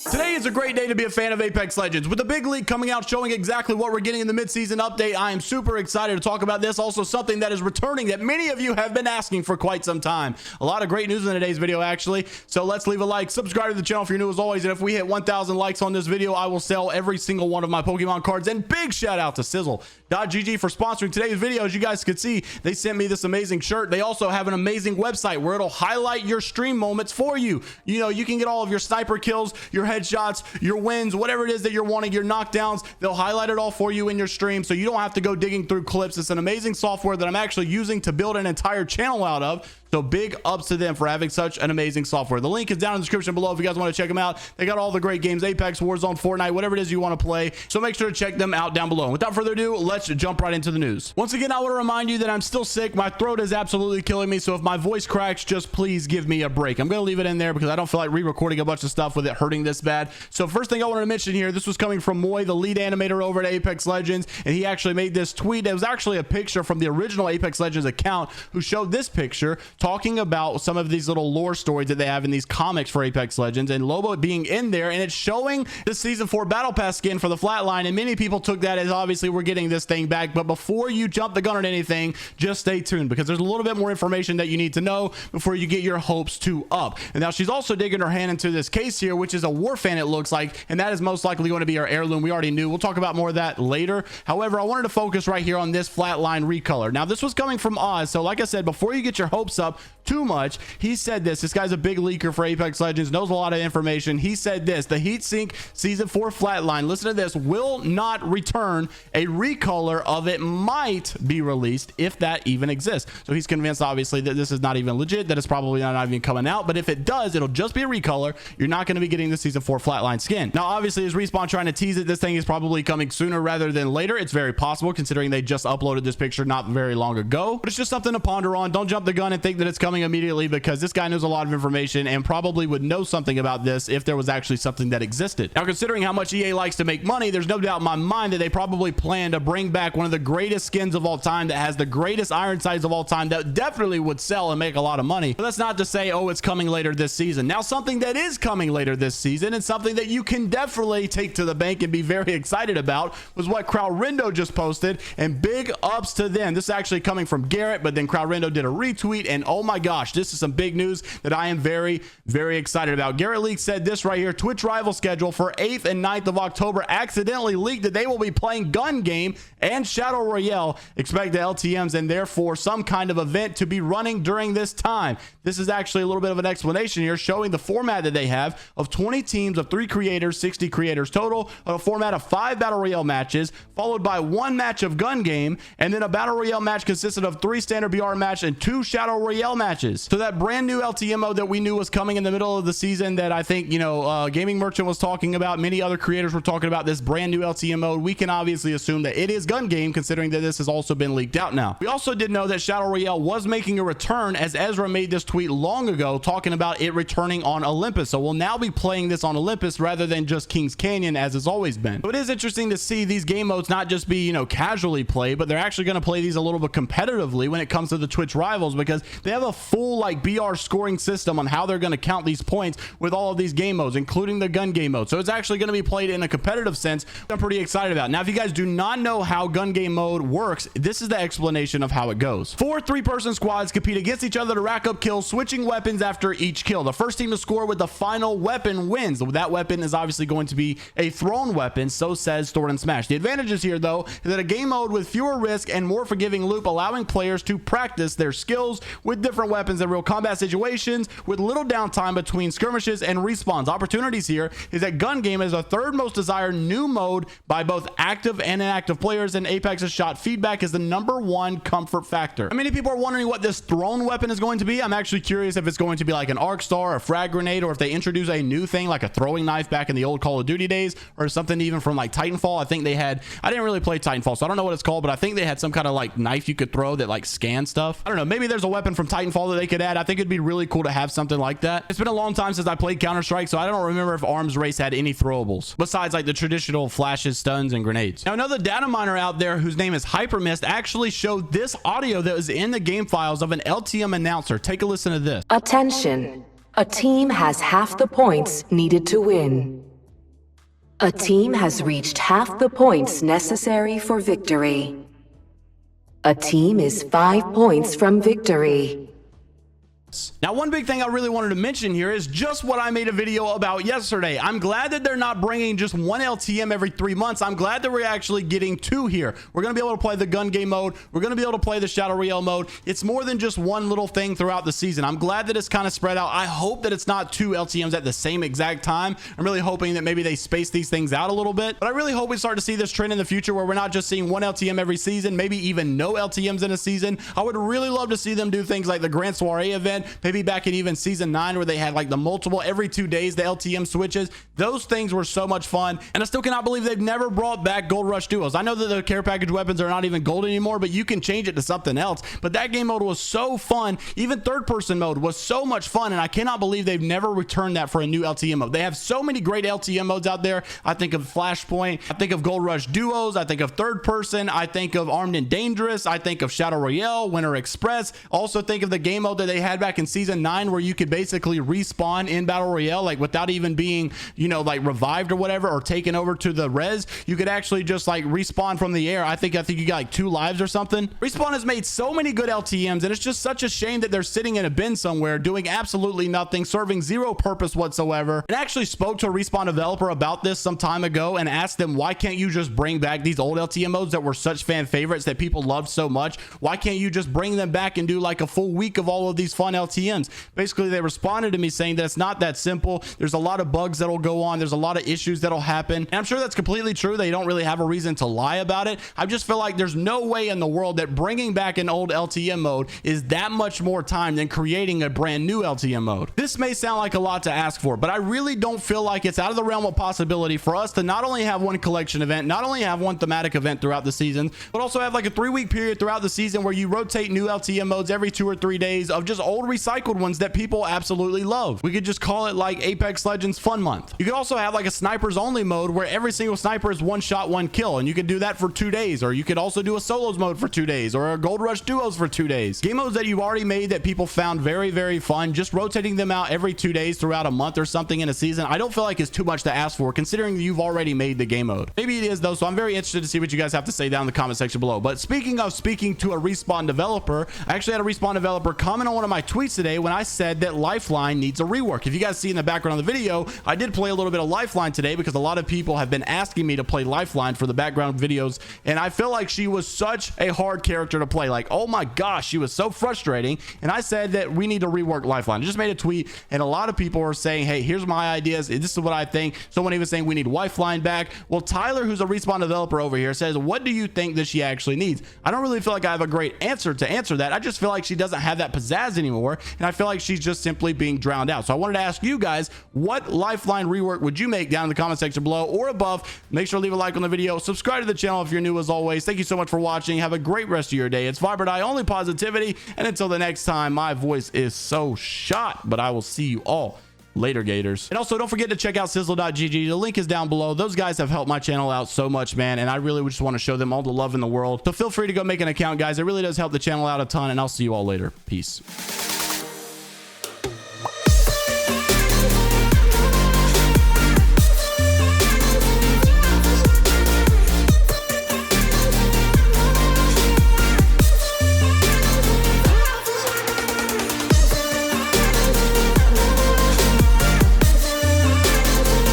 Today is a great day to be a fan of Apex Legends. With the big leak coming out showing exactly what we're getting in the mid-season update, I am super excited to talk about this. Also something that is returning that many of you have been asking for quite some time. A lot of great news in today's video, actually. So let's leave a like, subscribe to the channel if you're new as always, and if we hit 1,000 likes on this video, I will sell every single one of my Pokemon cards. And big shout out to Sizzle.gg for sponsoring today's video. As you guys could see, they sent me this amazing shirt. They also have an amazing website where it'll highlight your stream moments for you. You know, you can get all of your sniper kills, your headshots, your wins, whatever it is that you're wanting, your knockdowns. They'll highlight it all for you in your stream, so you don't have to go digging through clips. It's an amazing software that I'm actually using to build an entire channel out of. So big ups to them for having such an amazing software. The link is down in the description below if you guys want to check them out. They got all the great games, Apex, Warzone, Fortnite, whatever it is you want to play. So make sure to check them out down below. And without further ado, let's jump right into the news. Once again, I want to remind you that I'm still sick. My throat is absolutely killing me. So if my voice cracks, just please give me a break. I'm going to leave it in there because I don't feel like re-recording a bunch of stuff with it hurting this bad. So first thing I wanted to mention here, this was coming from Moy, the lead animator over at Apex Legends. And he actually made this tweet. It was actually a picture from the original Apex Legends account who showed this picture talking about some of these little lore stories that they have in these comics for Apex Legends, and Loba being in there, and it's showing the season 4 battle pass skin for the flatline. And many people took that as obviously we're getting this thing back. But before you jump the gun on anything, just stay tuned because there's a little bit more information that you need to know before you get your hopes too up. And now she's also digging her hand into this case here, which is a war fan, it looks like, and that is most likely going to be our heirloom. We already knew. We'll talk about more of that later. However, I wanted to focus right here on this flatline recolor. Now this was coming from Oz, so like I said, before you get your hopes up too much, he said this guy's a big leaker for Apex Legends, knows a lot of information. He said this: the heatsink season 4 flatline, listen to this, will not return. A recolor of it might be released if that even exists. So he's convinced obviously that this is not even legit, that it's probably not even coming out, but if it does, it'll just be a recolor. You're not going to be getting the season 4 flatline skin. Now obviously is Respawn trying to tease it? This thing is probably coming sooner rather than later. It's very possible considering they just uploaded this picture not very long ago, but it's just something to ponder on. Don't jump the gun and think that it's coming immediately, because this guy knows a lot of information and probably would know something about this if there was actually something that existed. Now considering how much EA likes to make money, there's no doubt in my mind that they probably plan to bring back one of the greatest skins of all time that has the greatest iron sights of all time that definitely would sell and make a lot of money. But that's not to say, oh, it's coming later this season. Now something that is coming later this season and something that you can definitely take to the bank and be very excited about was what Crowdrindo just posted, and big ups to them. This is actually coming from Garrett, but then Crowdrindo did a retweet, and oh my gosh, this is some big news that I am very, very excited about. Garrett Leak said this right here: Twitch rival schedule for 8th and 9th of October accidentally leaked that they will be playing gun game and Shadow Royale. Expect the LTMs and therefore some kind of event to be running during this time. This is actually a little bit of an explanation here showing the format that they have of 20 teams of 3 creators, 60 creators total, on a format of 5 battle royale matches followed by 1 match of gun game, and then a battle royale match consisted of 3 standard BR match and 2 Shadow Royale matches. So that brand new LTM mode that we knew was coming in the middle of the season, that I think, you know, Gaming Merchant was talking about, many other creators were talking about this brand new LTM mode, we can obviously assume that it is gun game considering that this has also been leaked out now. We also did know that Shadow Royale was making a return, as Ezra made this tweet long ago talking about it returning on Olympus. So we'll now be playing this on Olympus rather than just Kings Canyon as it's always been. So it is interesting to see these game modes not just be, you know, casually played, but they're actually going to play these a little bit competitively when it comes to the Twitch rivals, because they have a full like BR scoring system on how they're going to count these points with all of these game modes, including the gun game mode. So it's actually going to be played in a competitive sense. I'm pretty excited about. Now if you guys do not know how gun game mode works, this is the explanation of how it goes. 4 3-person squads compete against each other to rack up kills, switching weapons after each kill. The first team to score with the final weapon wins. That weapon is obviously going to be a thrown weapon, so says Stored and Smash. The advantages here though is that a game mode with fewer risk and more forgiving loop, allowing players to practice their skills with different weapons in real combat situations with little downtime between skirmishes and respawns. Opportunities here is that gun game is the 3rd most desired new mode by both active and inactive players, and Apex's shot feedback is the #1 comfort factor. Many people are wondering what this thrown weapon is going to be. I'm actually curious if it's going to be like an arc star, a frag grenade, or if they introduce a new thing like a throwing knife back in the old Call of Duty days, or something even from like Titanfall. I think they had, I didn't really play Titanfall, so I don't know what it's called, but I think they had some kind of like knife you could throw that like scanned stuff. I don't know, maybe there's a weapon from Titanfall that they could add. I think it'd be really cool to have something like that. It's been a long time since I played Counter-Strike, so I don't remember if Arms Race had any throwables besides like the traditional flashes, stuns, and grenades. Now another data miner out there whose name is Hypermist actually showed this audio that was in the game files of an LTM announcer. Take a listen to this. Attention. A team has half the points needed to win. A team has reached half the points necessary for victory. A team is 5 points from victory. Now, one big thing I really wanted to mention here is just what I made a video about yesterday. I'm glad that they're not bringing just one LTM every 3 months. I'm glad that we're actually getting 2 here. We're going to be able to play the gun game mode. We're going to be able to play the Shadow Royale mode. It's more than just one little thing throughout the season. I'm glad that it's kind of spread out. I hope that it's not 2 LTMs at the same exact time. I'm really hoping that maybe they space these things out a little bit, but I really hope we start to see this trend in the future where we're not just seeing one LTM every season, maybe even no LTMs in a season. I would really love to see them do things like the Grand Soiree event, maybe back in even season 9 where they had like the multiple every 2 days, the LTM switches. Those things were so much fun, and I still cannot believe they've never brought back Gold Rush duos. I know that the care package weapons are not even gold anymore, but you can change it to something else. But that game mode was so fun. Even third person mode was so much fun, and I cannot believe they've never returned that for a new LTM mode. They have so many great LTM modes out there. I think of Flashpoint, I think of Gold Rush duos, I think of third person, I think of Armed and Dangerous, I think of Shadow Royale, Winter Express. Also think of the game mode that they had back in season 9 where you could basically respawn in Battle Royale, like without even being, you know, like revived or whatever, or taken over to the res. You could actually just like respawn from the air. I think you got like 2 lives or something. Respawn has made so many good LTMs, and it's just such a shame that they're sitting in a bin somewhere doing absolutely nothing, serving zero purpose whatsoever. And I actually spoke to a Respawn developer about this some time ago and asked them, why can't you just bring back these old LTM modes that were such fan favorites that people loved so much? Why can't you just bring them back and do like a full week of all of these fun LTMs? Basically, they responded to me saying that it's not that simple. There's a lot of bugs that'll go on. There's a lot of issues that'll happen. And I'm sure that's completely true. They don't really have a reason to lie about it. I just feel like there's no way in the world that bringing back an old LTM mode is that much more time than creating a brand new LTM mode. This may sound like a lot to ask for, but I really don't feel like it's out of the realm of possibility for us to not only have one collection event, not only have one thematic event throughout the season, but also have like a 3-week period throughout the season where you rotate new LTM modes every 2 or 3 days of just old recycled ones that people absolutely love. We could just call it like Apex Legends Fun Month. You could also have like a snipers only mode where every single sniper is 1 shot, 1 kill, and you could do that for 2 days, or you could also do a solos mode for 2 days, or a Gold Rush duos for 2 days. Game modes that you've already made that people found very, very fun, just rotating them out every 2 days throughout a month or something in a season, I don't feel like it's too much to ask for considering you've already made the game mode. Maybe it is though, so I'm very interested to see what you guys have to say down in the comment section below. But speaking of speaking to a Respawn developer, I actually had a Respawn developer comment on one of my tweets today when I said that Lifeline needs a rework. If you guys see in the background of the video, I did play a little bit of Lifeline today because a lot of people have been asking me to play Lifeline for the background videos, and I feel like she was such a hard character to play. Like, oh my gosh, she was so frustrating, and I said that we need to rework Lifeline. I just made a tweet, and a lot of people were saying, hey, here's my ideas, this is what I think. Someone even saying we need Lifeline back. Well, Tyler, who's a Respawn developer over here, says, what do you think that she actually needs? I don't really feel like I have a great answer to answer that. I just feel like she doesn't have that pizzazz anymore, and I feel like she's just simply being drowned out. So I wanted to ask you guys, what Lifeline rework would you make down in the comment section below or above? Make sure to leave a like on the video, subscribe to the channel if you're new. As always, thank you so much for watching. Have a great rest of your day. It's Vibrant Eye, only positivity, and until the next time, my voice is so shot, but I will see you all later, Gators. And also, don't forget to check out sizzle.gg. the link is down below. Those guys have helped my channel out so much, man, and I really just want to show them all the love in the world. So feel free to go make an account, guys. It really does help the channel out a ton, and I'll see you all later. Peace.